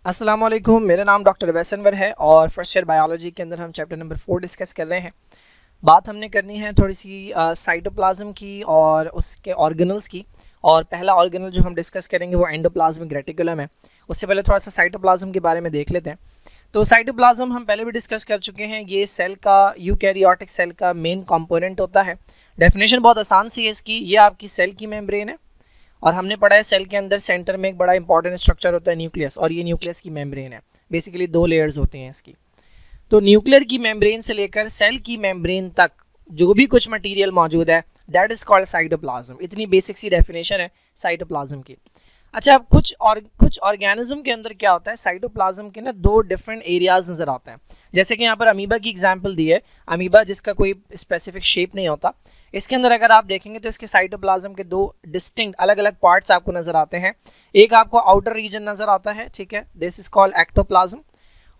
अस्सलाम वालेकुम, मेरा नाम डॉक्टर वैसनवर है और फर्स्ट ईयर बायोलॉजी के अंदर हम चैप्टर नंबर 4 डिस्कस कर रहे हैं। बात हमने करनी है थोड़ी सी साइटोप्लाज्म की और उसके ऑर्गेनल्स की। और पहला ऑर्गेनल जो हम डिस्कस करेंगे वो एंडोप्लाज्मिक रेटिकुलम है। उससे पहले थोड़ा सा साइटोप्लाज्म के बारे में देख लेते हैं। तो साइटोप्लाज्म हम पहले भी डिस्कस कर चुके हैं। ये सेल का, यूकैरियोटिक सेल का मेन कंपोनेंट होता है। डेफिनेशन बहुत आसान सी है इसकी। ये आपकी सेल की मेम्ब्रेन है और हमने पढ़ा है सेल के अंदर सेंटर में एक बड़ा इंपॉर्टेंट स्ट्रक्चर होता है न्यूक्लियस, और ये न्यूक्लियस की मेम्ब्रेन है। बेसिकली 2 लेयर्स होते हैं इसकी। तो न्यूक्लियर की मेम्ब्रेन से लेकर सेल की मेम्ब्रेन तक जो भी कुछ मटेरियल मौजूद है दैट इज कॉल्ड साइटोप्लाज्म। इतनी बेसिक सी डेफिनेशन है साइटोप्लाज्म की। अच्छा, अब कुछ ऑर्गेनिज्म के अंदर क्या होता है, साइटोप्लाज्म के ना 2 डिफरेंट एरियाज नजर आते हैं। जैसे कि यहाँ पर अमीबा की एग्जांपल दी है। अमीबा जिसका कोई स्पेसिफिक शेप नहीं होता, इसके अंदर अगर आप देखेंगे तो इसके साइटोप्लाज्म के 2 डिस्टिंक्ट अलग अलग पार्ट्स आपको नजर आते हैं। एक आपको आउटर रीजन नजर आता है, ठीक है, दिस इज कॉल्ड एक्टोप्लाज्म,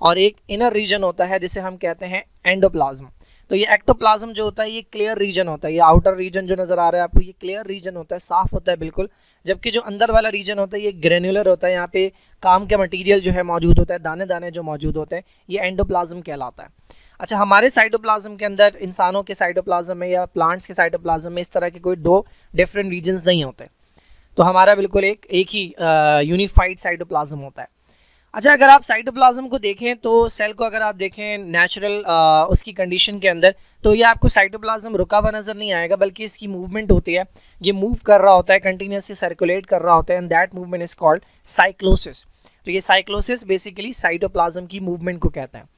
और एक इनर रीजन होता है जिसे हम कहते हैं एंडोप्लाज्म। तो ये एक्टोप्लाज्म जो होता है ये क्लियर रीजन होता है। ये आउटर रीजन जो नजर आ रहा है आपको, ये क्लियर रीजन होता है, साफ होता है बिल्कुल। जबकि जो अंदर वाला रीजन होता है ये ग्रेनुलर होता है। यहाँ पे काम का मटेरियल जो है मौजूद होता है, दाने दाने जो मौजूद होते हैं, ये एंडोप्लाज्म कहलाता है। अच्छा, हमारे साइटोप्लाज्म के अंदर, इंसानों के साइटोप्लाज्म में या प्लांट्स के साइटोप्लाज्म में इस तरह के कोई 2 डिफरेंट रीजन्स नहीं होते। तो हमारा बिल्कुल एक ही यूनिफाइड साइटोप्लाज्म होता है। अच्छा, अगर आप साइटोप्लाज्म को देखें तो सेल को अगर आप देखें नेचुरल उसकी कंडीशन के अंदर, तो ये आपको साइटोप्लाज्म रुका हुआ नज़र नहीं आएगा, बल्कि इसकी मूवमेंट होती है। ये मूव कर रहा होता है, कंटिन्यूसली सर्कुलेट कर रहा होता है, and that movement is called cyclosis. तो ये साइक्लोसिस बेसिकली साइटोप्लाज्म की मूवमेंट को कहते हैं।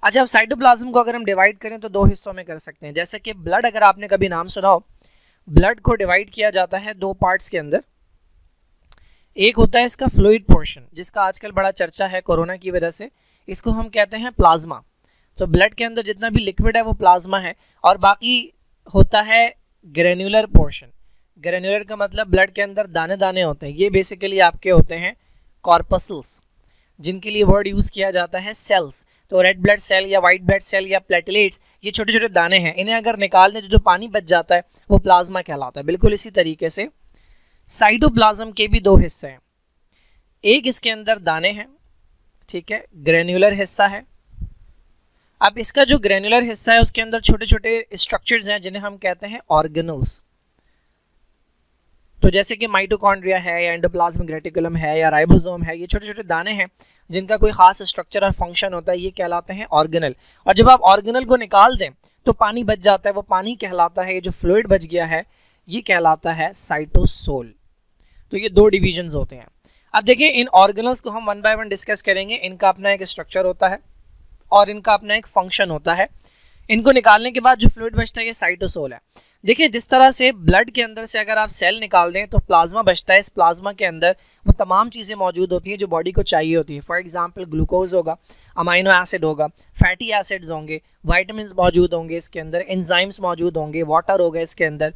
अच्छा, अब साइटोप्लाज्म को अगर हम डिवाइड करें तो 2 हिस्सों में कर सकते हैं। जैसे कि ब्लड, अगर आपने कभी नाम सुना हो, ब्लड को डिवाइड किया जाता है 2 पार्ट्स के अंदर। एक होता है इसका फ्लूइड पोर्शन, जिसका आजकल बड़ा चर्चा है कोरोना की वजह से, इसको हम कहते हैं प्लाज्मा। तो ब्लड के अंदर जितना भी लिक्विड है वो प्लाज्मा है। और बाकी होता है ग्रेन्युलर पोर्शन। ग्रेन्युलर का मतलब ब्लड के अंदर दाने दाने होते हैं। ये बेसिकली आपके होते हैं कॉर्पसल्स, जिनके लिए वर्ड यूज किया जाता है सेल्स। तो रेड ब्लड सेल या वाइट ब्लड सेल या प्लेटलेट्स, ये छोटे छोटे दाने हैं। इन्हें अगर निकाल दें, जो पानी बच जाता है वो प्लाज्मा कहलाता है। बिल्कुल इसी तरीके से साइटोप्लाज्म के भी 2 हिस्से हैं। एक इसके अंदर दाने हैं, ठीक है, ग्रेन्युलर हिस्सा है। अब इसका जो ग्रेन्युलर हिस्सा है उसके अंदर छोटे छोटे स्ट्रक्चर्स हैं जिन्हें हम कहते हैं ऑर्गेनल्स। तो जैसे कि माइटोकॉन्ड्रिया है या एंडोप्लाज्मिक रेटिकुलम है या राइबोसोम है, ये छोटे छोटे दाने हैं जिनका कोई खास स्ट्रक्चर और फंक्शन होता है, ये कहलाते हैं ऑर्गेनल। और जब आप ऑर्गेनल को निकाल दें तो पानी बच जाता है, वो पानी कहलाता है, ये जो फ्लूइड बच गया है ये कहलाता है साइटोसोल। तो ये 2 डिविजन्स होते हैं। अब देखिए, इन ऑर्गेनल्स को हम 1 बाय 1 डिस्कस करेंगे। इनका अपना एक स्ट्रक्चर होता है और इनका अपना एक फंक्शन होता है। इनको निकालने के बाद जो फ्लूइड बचता है ये साइटोसोल है। देखिए, जिस तरह से ब्लड के अंदर से अगर आप सेल निकाल दें तो प्लाज्मा बचता है। इस प्लाज्मा के अंदर वो तमाम चीज़ें मौजूद होती हैं जो बॉडी को चाहिए होती है। फॉर एग्जांपल ग्लूकोज होगा, अमाइनो एसिड होगा, फैटी एसिड्स होंगे, वाइटामिन मौजूद होंगे इसके अंदर, एंजाइम्स मौजूद होंगे, वाटर होगा इसके अंदर,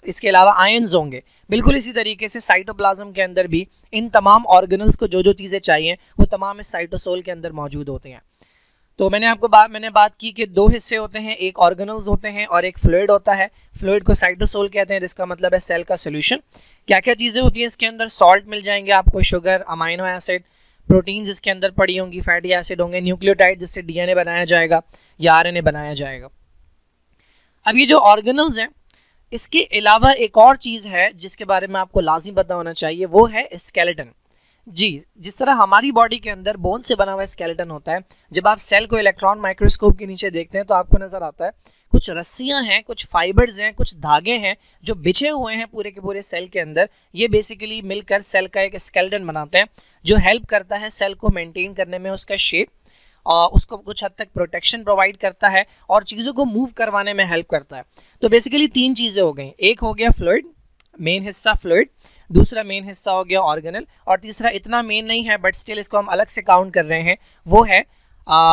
इसके अलावा आयंस होंगे। बिल्कुल इसी तरीके से साइटोप्लाज्म के अंदर भी इन तमाम ऑर्गेनल्स को जो जो चीज़ें चाहिए वो तमाम इस साइटोसोल के अंदर मौजूद होते हैं। तो मैंने बात की कि 2 हिस्से होते हैं, एक ऑर्गेनल्स होते हैं और एक फ्लूइड होता है। फ्लूइड को साइटोसोल कहते हैं, जिसका मतलब है सेल का सोल्यूशन। क्या क्या चीज़ें होती हैं इसके अंदर? सॉल्ट मिल जाएंगे आपको, शुगर, अमाइनो एसिड, प्रोटीन्स इसके अंदर पड़ी होंगी, फैटी एसिड होंगे, न्यूक्लियोटाइड जिससे डीएनए बनाया जाएगा या आरएनए बनाया जाएगा। अब ये जो ऑर्गेनल्स हैं, इसके अलावा एक और चीज़ है जिसके बारे में आपको लाजिम पता होना चाहिए, वो है स्केलेटन। जी, जिस तरह हमारी बॉडी के अंदर बोन से बना हुआ स्केलेटन होता है, जब आप सेल को इलेक्ट्रॉन माइक्रोस्कोप के नीचे देखते हैं तो आपको नजर आता है कुछ रस्सियां हैं, कुछ फाइबर्स हैं, कुछ धागे हैं जो बिछे हुए हैं पूरे के पूरे सेल के अंदर। ये बेसिकली मिलकर सेल का एक स्केलेटन बनाते हैं जो हेल्प करता है सेल को मेंटेन करने में, उसका शेप, और उसको कुछ हद तक प्रोटेक्शन प्रोवाइड करता है और चीज़ों को मूव करवाने में हेल्प करता है। तो बेसिकली 3 चीज़ें हो गई। एक हो गया फ्लूइड, मेन हिस्सा फ्लूइड, दूसरा मेन हिस्सा हो गया ऑर्गेनल, और तीसरा इतना मेन नहीं है बट स्टिल इसको हम अलग से काउंट कर रहे हैं, वो है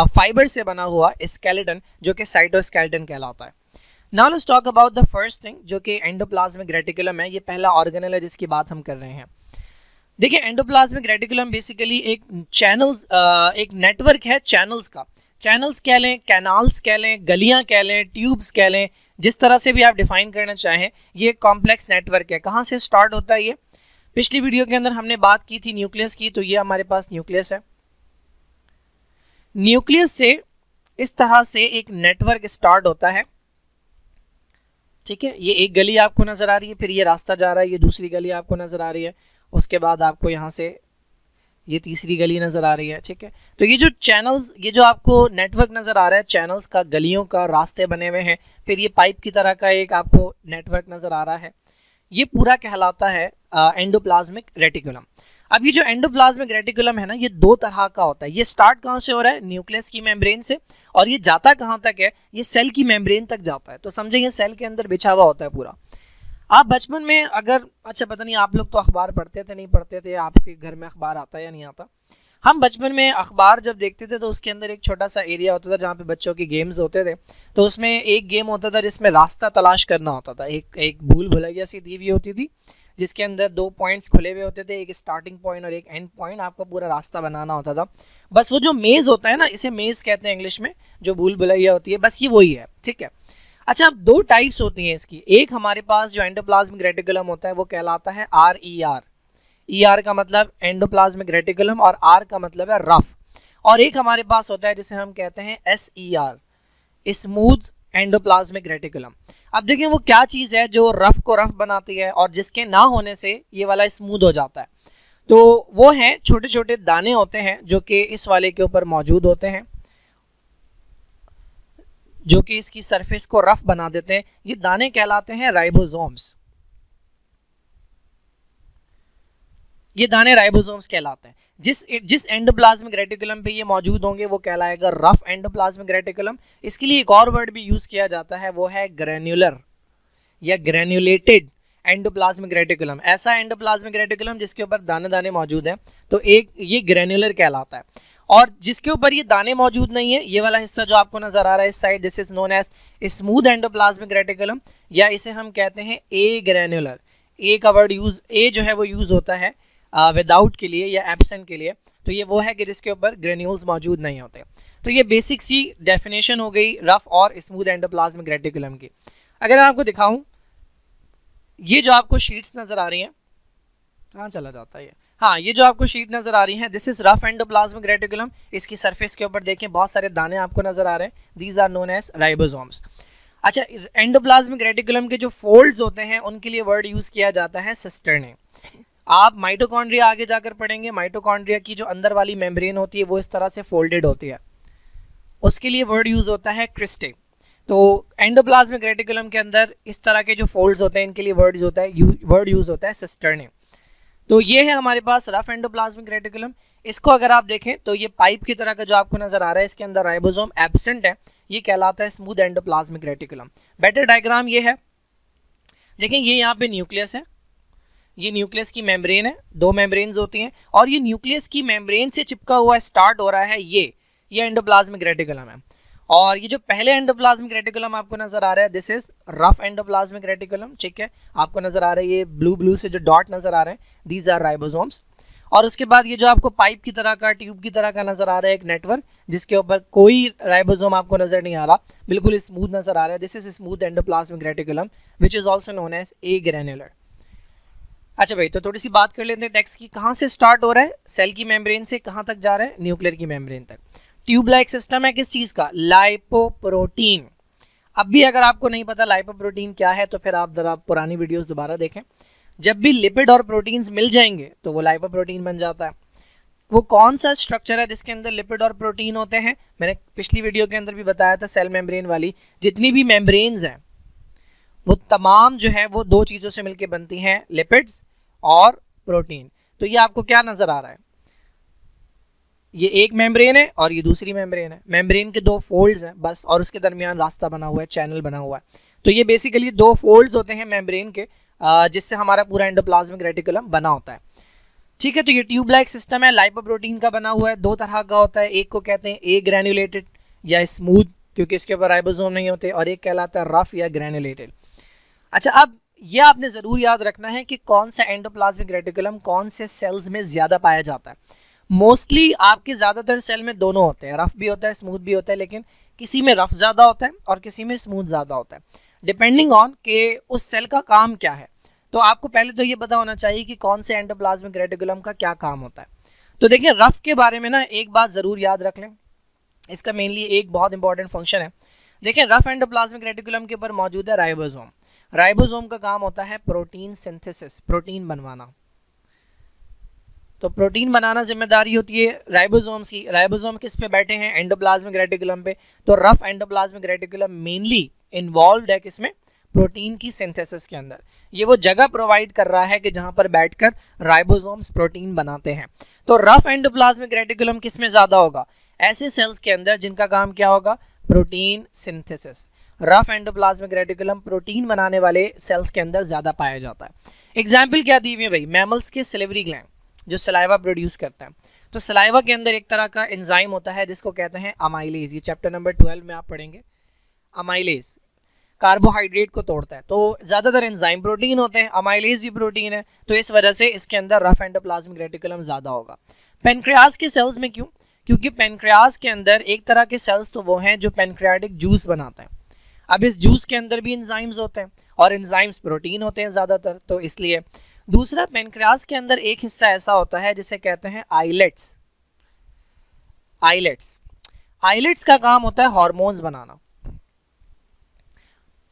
फाइबर से बना हुआ स्केलेटन, जो कि साइटोस्केलेटन कहलाता है। Now let's talk about the first thing, जो कि एंडोप्लाज्मिक रेटिकुलम है। ये पहला ऑर्गेनल है जिसकी बात हम कर रहे हैं। देखिए, एंडोप्लाज्मिक रेटिकुलम बेसिकली एक चैनल्स, एक नेटवर्क है चैनल्स का। चैनल्स कह लें, कैनाल्स कह लें, गलियां कह लें, ट्यूब्स कह लें, जिस तरह से भी आप डिफाइन करना चाहें, ये कॉम्प्लेक्स नेटवर्क है। कहाँ से स्टार्ट होता है ये? पिछली वीडियो के अंदर हमने बात की थी न्यूक्लियस की, तो ये हमारे पास न्यूक्लियस है। न्यूक्लियस से इस तरह से एक नेटवर्क स्टार्ट होता है, ठीक है। ये एक गली आपको नजर आ रही है, फिर ये रास्ता जा रहा है, ये दूसरी गली आपको नजर आ रही है, उसके बाद आपको यहाँ से ये तीसरी गली नजर आ रही है, ठीक है। तो ये जो चैनल्स, ये जो आपको नेटवर्क नजर आ रहा है चैनल्स का, गलियों का, रास्ते बने हुए हैं, फिर ये पाइप की तरह का एक आपको नेटवर्क नजर आ रहा है, ये पूरा कहलाता है एंडोप्लाज्मिक रेटिकुलम। अब ये जो एंडोप्लाज्मिक रेटिकुलम है ना, ये दो तरह का होता है। ये स्टार्ट कहाँ से हो रहा है? न्यूक्लियस की मेम्ब्रेन से, और ये जाता कहाँ तक है? ये सेल की मेम्ब्रेन तक जाता है। तो समझे ये सेल के अंदर बिछा हुआ होता है पूरा। आप बचपन में अगर, अच्छा पता नहीं आप लोग तो अखबार पढ़ते थे नहीं पढ़ते थे, आपके घर में अखबार आता है या नहीं आता? हम बचपन में अखबार जब देखते थे तो उसके अंदर एक छोटा सा एरिया होता था जहाँ पे बच्चों की गेम्स होते थे। तो उसमें एक गेम होता था जिसमें रास्ता तलाश करना होता था। एक भूल भुलैया सी दी हुई होती थी जिसके अंदर 2 पॉइंट्स खुले हुए होते थे, एक स्टार्टिंग पॉइंट और एक एंड पॉइंट। आपका पूरा रास्ता बनाना होता था। बस वो जो मेज़ होता है ना, इसे मेज़ कहते हैं इंग्लिश में, जो भूल भुलैया होती है, बस ये वही है, ठीक है। अच्छा, अब 2 टाइप्स होती हैं इसकी। एक हमारे पास जो एंडोप्लाज्मिक रेटिकुलम होता है वो कहलाता है RER। ER का मतलब एंडोप्लाज्मिक रेटिकुलम और R का मतलब है रफ। और एक हमारे पास होता है जिसे हम कहते हैं SER, स्मूथ एंडोप्लाज्मिक रेटिकुलम। अब देखिए वो क्या चीज़ है जो रफ को रफ बनाती है और जिसके ना होने से ये वाला स्मूथ हो जाता है। तो वो हैं छोटे छोटे दाने होते हैं जो कि इस वाले के ऊपर मौजूद होते हैं, जो कि इसकी सरफेस को रफ बना देते हैं। ये दाने कहलाते हैं राइबोसोम्स। ये दाने राइबोसोम्स कहलाते हैं। जिस एंडोप्लाज्मिक रेटिकुलम पे ये मौजूद होंगे वो कहलाएगा रफ एंडोप्लाज्मिक रेटिकुलम। इसके लिए एक और वर्ड भी यूज किया जाता है, वो है ग्रैन्युलर या ग्रैन्युलेटेड एंडोप्लाज्मिक रेटिकुलम। ऐसा एंडोप्लाज्मिक रेटिकुलम जिसके ऊपर दाने दाने मौजूद हैं, तो एक ये ग्रैन्युलर कहलाता है। और जिसके ऊपर ये दाने मौजूद नहीं है, ये वाला हिस्सा जो आपको नजर आ रहा है इस side, this is known as smooth endoplasmic reticulum, या इसे हम कहते हैं ए ग्रैन्युलर। ए का वर्ड यूज, ए जो है वो यूज होता है विदाउट के लिए या एब्सेंट के लिए। तो ये वो है कि जिसके ऊपर ग्रेन्यूल्स मौजूद नहीं होते। तो ये बेसिक सी डेफिनेशन हो गई रफ और स्मूथ एंडोप्लाज्मिक रेटिकुलम की। अगर मैं आपको दिखाऊं, ये जो आपको शीट्स नजर आ रही हैं, कहाँ चला जाता है ये? हाँ, ये जो आपको शीट नजर आ रही है, this is rough endoplasmic reticulum. इसकी सरफेस के ऊपर देखें बहुत सारे दाने आपको नजर आ रहे हैं, these are known as ribosomes. अच्छा, एंडोप्लाज्मिक रेटिकुलम के जो फोल्ड्स होते हैं उनके लिए वर्ड यूज किया जाता है सिस्टर्ने। आप माइटोकॉन्ड्रिया आगे जाकर पढ़ेंगे, माइटोकॉन्ड्रिया की जो अंदर वाली मेम्ब्रेन होती है वो इस तरह से फोल्डेड होती है, उसके लिए वर्ड यूज होता है क्रिस्टे। तो एंडोप्लाज्मिक रेटिकुलम के अंदर इस तरह के जो फोल्ड्स होते हैं इनके लिए वर्ड यूज होता है सिस्टर्ने। तो ये है हमारे पास रफ एंडोप्लाज्मिक रेटिकुलम। इसको अगर आप देखें तो ये पाइप की तरह का जो आपको नजर आ रहा है, इसके अंदर राइबोसोम एब्सेंट है, ये कहलाता है smooth endoplasmic reticulum. Better diagram ये है, देखें ये यहाँ पे न्यूक्लियस है, ये न्यूक्लियस की मेम्ब्रेन है, 2 मेम्ब्रेन्स होती हैं, और ये न्यूक्लियस की मेम्ब्रेन से चिपका हुआ स्टार्ट हो रहा है, ये एंडोप्लाज्मिक रेटिकुलम है। और ये जो पहले एंडोप्लाज्मिक रेटिकुलम आपको नजर आ रहा है, this is rough endoplasmic reticulum, ठीक है। आपको नजर आ रहा है ये ब्लू से जो डॉट नजर आ रहे हैं, दीज आर राइबोसोम्स। और उसके बाद ये जो आपको पाइप की तरह का, ट्यूब की तरह का नजर आ रहा है एक नेटवर्क, जिसके ऊपर कोई राइबोसोम आपको नजर नहीं आ रहा, बिल्कुल स्मूथ नजर आ रहा है, this is smooth endoplasmic reticulum which is also known as agranular. अच्छा भाई, तो थोड़ी सी बात कर लेते हैं टेक्स्ट की। कहाँ से स्टार्ट हो रहा है? सेल की मेम्ब्रेन से कहाँ तक जा रहा है? न्यूक्लियर की मेम्ब्रेन तक। ट्यूब लाइक सिस्टम है किस चीज़ का? लाइपोप्रोटीन। अब भी अगर आपको नहीं पता लाइपोप्रोटीन क्या है तो फिर आप जरा पुरानी वीडियोस दोबारा देखें। जब भी लिपिड और प्रोटीन्स मिल जाएंगे तो वो लाइपोप्रोटीन बन जाता है। वो कौन सा स्ट्रक्चर है जिसके अंदर लिपिड और प्रोटीन होते हैं? मैंने पिछली वीडियो के अंदर भी बताया था, सेल मेम्ब्रेन वाली जितनी भी मेम्ब्रेन्स हैं वो तमाम जो है वो 2 चीज़ों से मिलकर बनती हैं, लिपिड्स और प्रोटीन। तो ये आपको क्या नजर आ रहा है? ये एक मेम्ब्रेन है और ये दूसरी मेम्ब्रेन है। मेम्ब्रेन के 2 फोल्ड्स हैं बस, और उसके दरमियान रास्ता बना हुआ है, चैनल बना हुआ है। तो ये बेसिकली 2 फोल्ड्स होते हैं मेम्ब्रेन के, जिससे हमारा पूरा एंडोप्लाज्मिक रेटिकुलम बना होता है, ठीक है। तो ये ट्यूब लाइक सिस्टम है, लाइपोप्रोटीन का बना हुआ है, 2 तरह का होता है। एक को कहते हैं ए ग्रैन्युलेटेड या स्मूथ, क्योंकि इसके ऊपर राइबोसोम नहीं होते, और एक कहलाता है रफ या ग्रैन्युलेटेड। अच्छा, अब ये आपने ज़रूर याद रखना है कि कौन सा एंडोप्लाज्मिक रेटिकुलम कौन से सेल्स में ज़्यादा पाया जाता है। मोस्टली आपके ज़्यादातर सेल में दोनों होते हैं, रफ भी होता है स्मूथ भी होता है, लेकिन किसी में रफ ज़्यादा होता है और किसी में स्मूथ ज़्यादा होता है, डिपेंडिंग ऑन कि उस सेल का काम क्या है। तो आपको पहले तो ये पता होना चाहिए कि कौन से एंडोप्लाज्मिक रेटिकुलम का क्या काम होता है। तो देखिए रफ के बारे में ना एक बात ज़रूर याद रख लें, इसका मेनली एक बहुत इंपॉर्टेंट फंक्शन है। देखिए रफ एंडोप्लाज्मिक रेटिकुलम के ऊपर मौजूद है राइबोसोम। राइबोसोम का काम होता है प्रोटीन सिंथेसिस, प्रोटीन बनवाना। तो प्रोटीन बनाना जिम्मेदारी होती है राइबोसोम्स की। राइबोसोम किस पे बैठे हैं? एंडोप्लाज्मिक रेटिकुलम पे। तो rough endoplasmic reticulum mainly involve है किसमें? प्रोटीन की सिंथेसिस के अंदर। ये वो जगह प्रोवाइड कर रहा है कि जहां पर बैठकर राइबोसोम्स प्रोटीन बनाते हैं। तो रफ एंडोप्लाज्मिक रेटिकुलम किस में ज्यादा होगा? ऐसे सेल्स के अंदर जिनका काम क्या होगा? Protein synthesis. Rough endoplasmic reticulum protein बनाने वाले सेल्स के अंदर ज्यादा पाया जाता है। एग्जाम्पल क्या दी हुई है भाई? मैमल्स के सिलिवरी ग्लैंड जो सलाइवा प्रोड्यूस करता है। तो सलाइवा के अंदर एक तरह का एंजाइम होता है जिसको कहते हैं अमाइलेज। ये चैप्टर नंबर 12 में आप पढ़ेंगे। अमाइलेज कार्बोहाइड्रेट को तोड़ता है। तो ज़्यादातर एंजाइम प्रोटीन होते हैं, अमाइलेज भी प्रोटीन है, तो इस वजह से इसके अंदर रफ एंडोप्लाज्मिक रेटिकुलम ज़्यादा होगा। पेनक्रियाज के सेल्स में क्यों? क्योंकि पेनक्रियाज के अंदर एक तरह के सेल्स तो वो हैं जो पेनक्रियाटिक जूस बनाते हैं। अब इस जूस के अंदर भी एंजाइम्स होते हैं और एंजाइम्स प्रोटीन होते हैं ज़्यादातर, तो इसलिए। दूसरा, पेनक्रियाज के अंदर एक हिस्सा ऐसा होता है जिसे कहते हैं आइलेट्स। आइलेट्स आइलेट्स का काम होता है हार्मोन्स बनाना।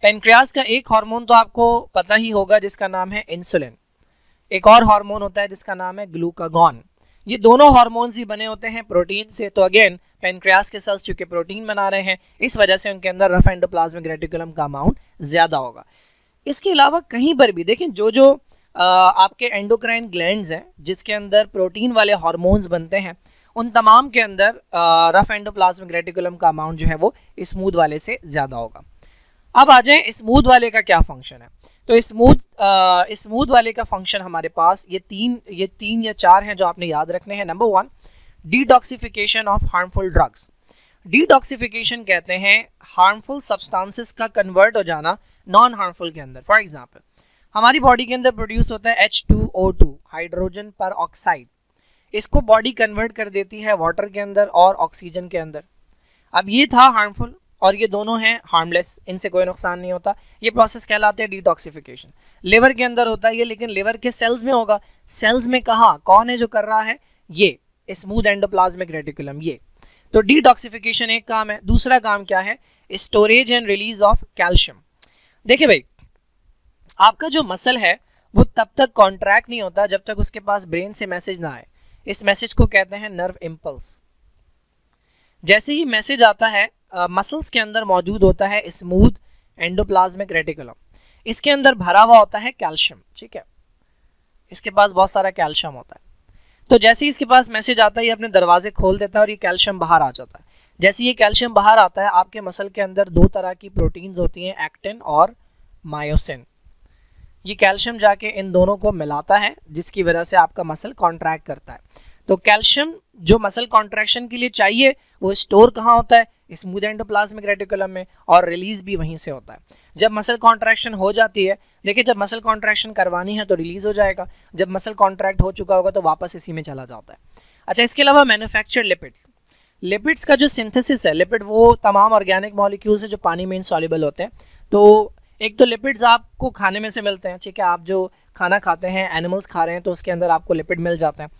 पेनक्रियाज का एक हार्मोन तो आपको पता ही होगा जिसका नाम है इंसुलिन। एक और हार्मोन होता है जिसका नाम है ग्लूकागॉन। ये दोनों हार्मोन्स भी बने होते हैं प्रोटीन से। तो अगेन पेनक्रियाज के सेल्स चूंकि प्रोटीन बना रहे हैं, इस वजह से उनके अंदर रफ एंडोप्लाज्मिक रेटिकुलम का अमाउंट ज्यादा होगा। इसके अलावा कहीं पर भी देखें जो आपके एंडोक्राइन ग्लैंड्स हैं जिसके अंदर प्रोटीन वाले हार्मोन्स बनते हैं, उन तमाम के अंदर रफ एंडोप्लाज्मिक रेटिकुलम का अमाउंट जो है वो स्मूथ वाले से ज़्यादा होगा। अब आ जाएं स्मूथ वाले का क्या फंक्शन है। तो स्मूथ वाले का फंक्शन हमारे पास ये तीन या चार हैं जो आपने याद रखने हैं। Number 1, detoxification of harmful drugs. Detoxification कहते हैं हार्मफुल सब्सटेंसेस का कन्वर्ट हो जाना नॉन हार्मफुल के अंदर। फॉर एग्जांपल हमारी बॉडी के अंदर प्रोड्यूस होता है H2O2, हाइड्रोजन पर ऑक्साइड। इसको बॉडी कन्वर्ट कर देती है वाटर के अंदर और ऑक्सीजन के अंदर। अब ये था हार्मफुल और ये दोनों हैं हार्मलेस, इनसे कोई नुकसान नहीं होता। ये प्रोसेस कहलाते हैं डिटॉक्सिफिकेशन। लिवर के अंदर होता है ये, लेकिन लिवर के सेल्स में होगा। सेल्स में कहाँ, कौन है जो कर रहा है? ये स्मूथ एंडोप्लाज्मिक रेटिकुलम। ये तो डिटॉक्सिफिकेशन एक काम है। दूसरा काम क्या है? Storage and release of calcium. देखिए भाई, आपका जो मसल है वो तब तक कॉन्ट्रैक्ट नहीं होता जब तक उसके पास ब्रेन से मैसेज ना आए। इस मैसेज को कहते हैं नर्व इम्पल्स। जैसे ही मैसेज आता है, मसल्स के अंदर मौजूद होता है स्मूथ एंडोप्लाज्मिक रेटिकुलम। इसके अंदर भरा हुआ होता है कैल्शियम। ठीक है, इसके पास बहुत सारा कैल्शियम होता है। तो जैसे ही इसके पास मैसेज आता है, ये अपने दरवाजे खोल देता है और ये कैल्शियम बाहर आ जाता है। जैसे ये कैल्शियम बाहर आता है, आपके मसल के अंदर दो तरह की प्रोटीन्स होती हैं, एक्टिन और मायोसिन। ये कैल्शियम जाके इन दोनों को मिलाता है जिसकी वजह से आपका मसल कॉन्ट्रैक्ट करता है। तो कैल्शियम जो मसल कॉन्ट्रैक्शन के लिए चाहिए वो स्टोर कहाँ होता है? स्मूथ एंडोप्लाज्मिक रेटिकुलम में, और रिलीज भी वहीं से होता है। जब मसल कॉन्ट्रैक्शन हो जाती है, देखिए जब मसल कॉन्ट्रैक्शन करवानी है तो रिलीज हो जाएगा, जब मसल कॉन्ट्रैक्ट हो चुका होगा तो वापस इसी में चला जाता है। अच्छा, इसके अलावा मैन्युफैक्चर्ड लिपिड्स। लिपिड्स का जो सिंथेसिस है, लिपिड वो तमाम ऑर्गेनिक मॉलिक्यूल्स है जो पानी में इनसॉल्युबल होते हैं। तो एक तो लिपिड्स आपको खाने में से मिलते हैं। ठीक है, आप जो खाना खाते हैं, एनिमल्स खा रहे हैं, तो उसके अंदर आपको लिपिड मिल जाते हैं।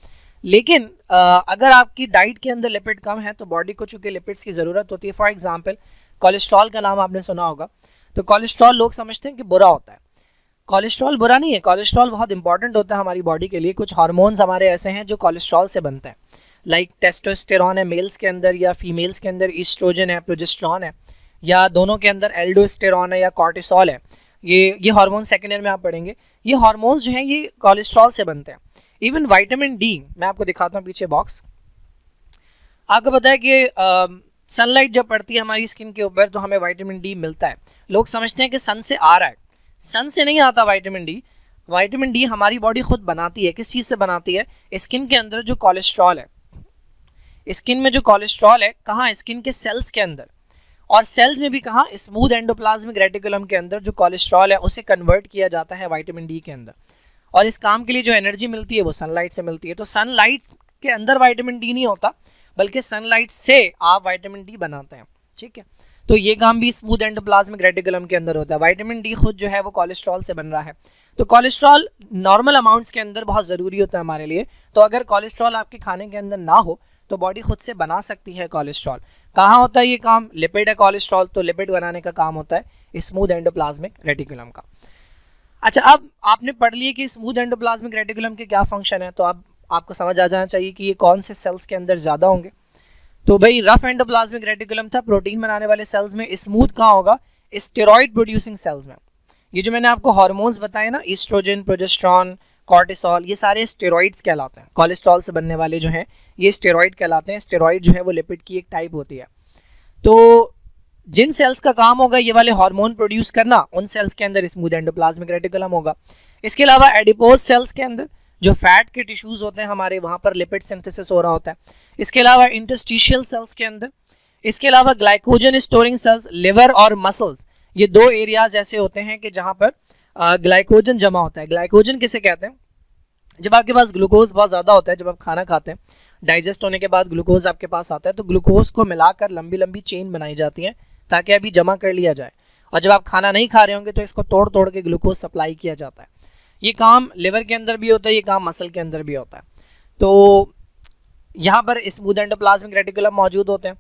लेकिन अगर आपकी डाइट के अंदर लिपिड कम है तो बॉडी को चूंकि लिपिड्स की ज़रूरत होती है। फॉर एग्जांपल कोलेस्ट्रॉल का नाम आपने सुना होगा। तो कोलेस्ट्रॉल लोग समझते हैं कि बुरा होता है। कोलेस्ट्रॉल बुरा नहीं है, कोलेस्ट्रॉल बहुत इंपॉर्टेंट होता है हमारी बॉडी के लिए। कुछ हार्मोन्स हमारे ऐसे हैं जो कोलेस्ट्रॉल से बनते हैं, लाइक टेस्टोस्टेरॉन है मेल्स के अंदर, या फीमेल्स के अंदर ईस्ट्रोजन है, प्रोजेस्टेरॉन है, या दोनों के अंदर एल्डोस्टेरॉन है या कॉर्टिसोल है। ये हार्मोन सेकेंड ईयर में आप पढ़ेंगे। ये हार्मोन्स जो हैं ये कोलेस्ट्रॉल से बनते हैं। इवन विटामिन डी, मैं आपको दिखाता हूँ पीछे बॉक्स। आपको पता है कि सनलाइट जब पड़ती है हमारी स्किन के ऊपर तो हमें विटामिन डी मिलता है। लोग समझते हैं कि सन से आ रहा है, सन से नहीं आता विटामिन डी। विटामिन डी हमारी बॉडी खुद बनाती है। किस चीज़ से बनाती है? स्किन के अंदर जो कोलेस्ट्रॉल है, स्किन में जो कोलेस्ट्रॉल है कहाँ? स्किन के सेल्स के अंदर, और सेल्स में भी कहाँ? स्मूथ एंडोप्लाज्मिक रेटिकुलम के अंदर जो कोलेस्ट्रॉल है उसे कन्वर्ट किया जाता है विटामिन डी के अंदर। और इस काम के लिए जो एनर्जी मिलती है वो सनलाइट से मिलती है। तो सनलाइट के अंदर विटामिन डी नहीं होता, बल्कि सनलाइट से आप विटामिन डी बनाते हैं। ठीक है, तो ये काम भी स्मूथ एंडोप्लाज्मिक रेटिकुलम के अंदर होता है। विटामिन डी खुद जो है वो कोलेस्ट्रॉल से बन रहा है, तो कोलेस्ट्रॉल नॉर्मल अमाउंट्स के अंदर बहुत ज़रूरी होता है हमारे लिए। तो अगर कोलेस्ट्रॉल आपके खाने के अंदर ना हो तो बॉडी खुद से बना सकती है कोलेस्ट्रॉल। कहाँ होता है ये काम? लिपिड है कोलेस्ट्रॉल, तो लिपिड बनाने का काम होता है स्मूथ एंडोप्लाज्मिक रेटिकुलम का। अच्छा, अब आपने पढ़ लिया कि स्मूथ एंडोप्लाज्मिक रेटिकुलम के क्या फंक्शन है, तो अब आपको समझ आ जाना चाहिए कि ये कौन से सेल्स के अंदर ज़्यादा होंगे। तो भाई रफ एंडोप्लाज्मिक रेटिकुलम था, प्रोटीन बनाने वाले सेल्स में। स्मूथ कहाँ होगा? स्टेरॉइड प्रोड्यूसिंग सेल्स में। ये जो मैंने आपको हार्मोन्स बताए ना, ईस्ट्रोजन, प्रोजेस्टेरॉन, कॉर्टिसोल, ये सारे स्टेरॉइड्स कहलाते हैं। कोलेस्ट्रॉल से बनने वाले जो हैं ये स्टेरॉइड कहलाते हैं। स्टेरॉइड जो है वो लिपिड की एक टाइप होती है। तो जिन सेल्स का काम होगा ये वाले हार्मोन प्रोड्यूस करना, उन सेल्स के अंदर स्मूथ एंडोप्लाज्मिक रेटिकुलम होगा। इसके अलावा एडिपोज सेल्स के अंदर जो फैट के टिश्यूज होते हैं हमारे, वहाँ पर लिपिड सिंथेसिस हो रहा होता है। इसके अलावा इंटरस्टिशियल सेल्स के अंदर, इसके अलावा ग्लाइकोजन स्टोरिंग सेल्स, लिवर और मसल्स, ये दो एरियाज ऐसे होते हैं कि जहाँ पर ग्लाइकोजन जमा होता है। ग्लाइकोजन किसे कहते हैं? जब आपके पास ग्लूकोज बहुत ज़्यादा होता है, जब आप खाना खाते हैं, डाइजेस्ट होने के बाद ग्लूकोज आपके पास आता है, तो ग्लूकोज को मिलाकर लंबी लंबी चेन बनाई जाती है ताकि अभी जमा कर लिया जाए। और जब आप खाना नहीं खा रहे होंगे तो इसको तोड़ तोड़ के ग्लूकोज सप्लाई किया जाता है। ये काम लिवर के अंदर भी होता है, ये काम मसल के अंदर भी होता है। तो यहाँ पर स्मूथ एंडोप्लाज्मिक रेटिकुलम मौजूद होते हैं।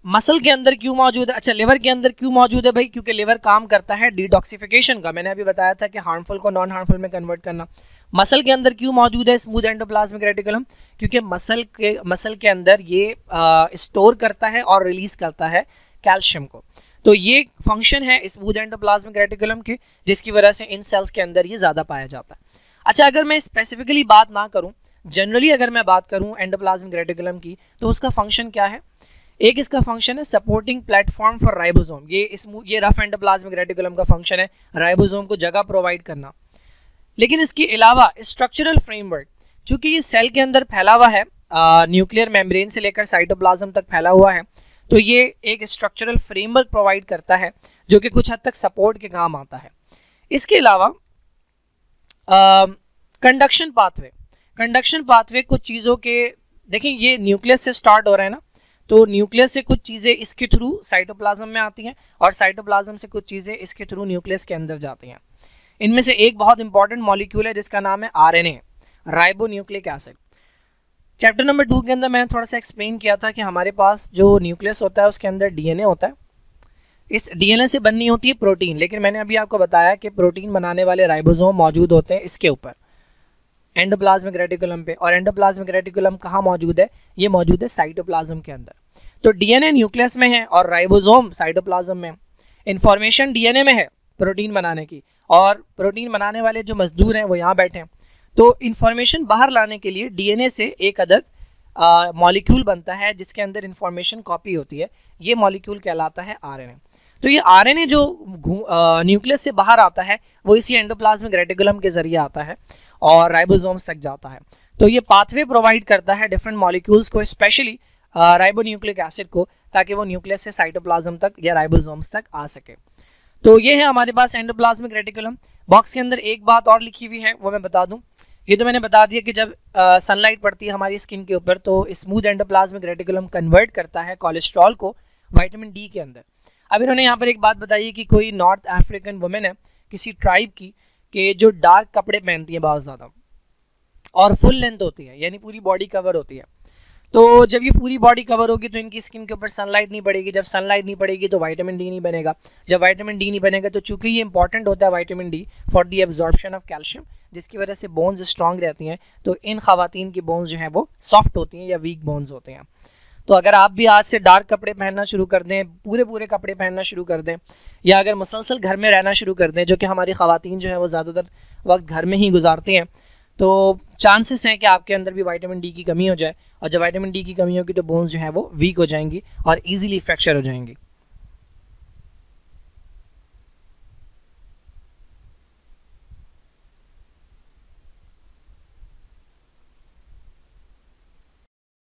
मसल के अंदर क्यों मौजूद है? अच्छा, लिवर के अंदर क्यों मौजूद है भाई? क्योंकि लिवर काम करता है डिटॉक्सिफिकेशन का। मैंने अभी बताया था कि हार्मफुल को नॉन हार्मफुल में कन्वर्ट करना। मसल के अंदर क्यों मौजूद है स्मूथ एंडोप्लाज्मिक रेटिकुलम? क्योंकि मसल के अंदर ये स्टोर करता है और रिलीज करता है कैल्शियम को। तो ये फंक्शन है स्मूथ एंडोप्लाज्मिक रेटिकुलम के, जिसकी वजह से इन सेल्स के अंदर ये ज़्यादा पाया जाता है। अच्छा, अगर मैं स्पेसिफिकली बात ना करूँ, जनरली अगर मैं बात करूँ एंडोप्लाज्मिक रेटिकुलम की, तो उसका फंक्शन क्या है? एक इसका फंक्शन है सपोर्टिंग प्लेटफॉर्म फॉर राइबोसोम। ये रफ एंडोप्लाज्मिक रेटिकुलम का फंक्शन है राइबोसोम को जगह प्रोवाइड करना। लेकिन इसके अलावा स्ट्रक्चरल फ्रेमवर्क, चूंकि ये सेल के अंदर फैला हुआ है, न्यूक्लियर मेम्ब्रेन से लेकर साइटोप्लाज्म तक फैला हुआ है, तो ये एक स्ट्रक्चरल फ्रेमवर्क प्रोवाइड करता है जो कि कुछ हद तक सपोर्ट के काम आता है। इसके अलावा कंडक्शन पाथवे कुछ चीज़ों के, देखिए ये न्यूक्लियस से स्टार्ट हो रहा है ना, तो न्यूक्लियस से कुछ चीज़ें इसके थ्रू साइटोप्लाज्म में आती हैं और साइटोप्लाज्म से कुछ चीज़ें इसके थ्रू न्यूक्लियस के अंदर जाती हैं। इनमें से एक बहुत इंपॉर्टेंट मॉलिक्यूल है जिसका नाम है RNA, ribonucleic acid. Chapter number 2 के अंदर मैंने थोड़ा सा एक्सप्लेन किया था कि हमारे पास जो न्यूक्लियस होता है उसके अंदर डीएनए होता है। इस डीएनए से बननी होती है प्रोटीन, लेकिन मैंने अभी आपको बताया कि प्रोटीन बनाने वाले राइबोसोम मौजूद होते हैं इसके ऊपर, एंडोप्लाज्मिक रेटिकुलम पे। और एंडोप्लाज्मिक रेटिकुलम कहाँ मौजूद है? ये मौजूद है साइटोप्लाज्म के अंदर। तो डीएनए न्यूक्लियस में है और राइबोसोम साइटोप्लाज्म में। इंफॉर्मेशन डीएनए में है प्रोटीन बनाने की, और प्रोटीन बनाने वाले जो मजदूर हैं वो यहाँ बैठे हैं। तो इंफॉर्मेशन बाहर लाने के लिए डीएनए से एक अदद मॉलिक्यूल बनता है जिसके अंदर इंफॉर्मेशन कॉपी होती है। ये मॉलिक्यूल कहलाता है आरएनए। तो ये आरएनए जो न्यूक्लियस से बाहर आता है वो इसी एंडोप्लाज्मिक रेटिकुलम के जरिए आता है और राइबोसोम्स तक जाता है। तो ये पाथवे प्रोवाइड करता है डिफरेंट मॉलिक्यूल्स को, स्पेशली राइबोन्यूक्लिक एसिड को, ताकि वो न्यूक्लियस से साइटोप्लाज्म तक या राइबोसोम्स तक आ सके। तो ये है हमारे पास एंडोप्लाज्मिक रेटिकुलम। बॉक्स के अंदर एक बात और लिखी हुई है, वो मैं बता दूं। ये तो मैंने बता दिया कि जब सनलाइट पड़ती है हमारी स्किन के ऊपर तो स्मूथ एंडोप्लाज्मिक रेटिकुलम कन्वर्ट करता है कोलेस्ट्रॉल को विटामिन डी के अंदर। अब इन्होंने यहाँ पर एक बात बताई है कि कोई नॉर्थ अफ्रीकन वुमेन है किसी ट्राइब की, कि जो डार्क कपड़े पहनती है बहुत ज़्यादा और फुल लेंथ होती है, यानी पूरी बॉडी कवर होती है। तो जब ये पूरी बॉडी कवर होगी तो इनकी स्किन के ऊपर सनलाइट नहीं पड़ेगी। जब सनलाइट नहीं पड़ेगी तो विटामिन डी नहीं बनेगा। जब विटामिन डी नहीं बनेगा तो चूंकि ये इंपॉर्टेंट होता है vitamin D for the absorption of calcium, जिसकी वजह से बोन्स स्ट्रांग रहती हैं, तो इन खवातीन की बोन्स जो हैं वो सॉफ्ट होती हैं या वीक बोन्स होते हैं। तो अगर आप भी आज से डार्क कपड़े पहनना शुरू कर दें, पूरे कपड़े पहनना शुरू कर दें, या अगर मुसलसल घर में रहना शुरू कर दें, जो कि हमारी खवातीन जो है वो ज़्यादातर वक्त घर में ही गुजारती हैं, तो चांसेस हैं कि आपके अंदर भी विटामिन डी की कमी हो जाए, और जब विटामिन डी की कमी होगी तो बोन्स जो है वो वीक हो जाएंगी और ईजिली फ्रैक्चर हो जाएंगी।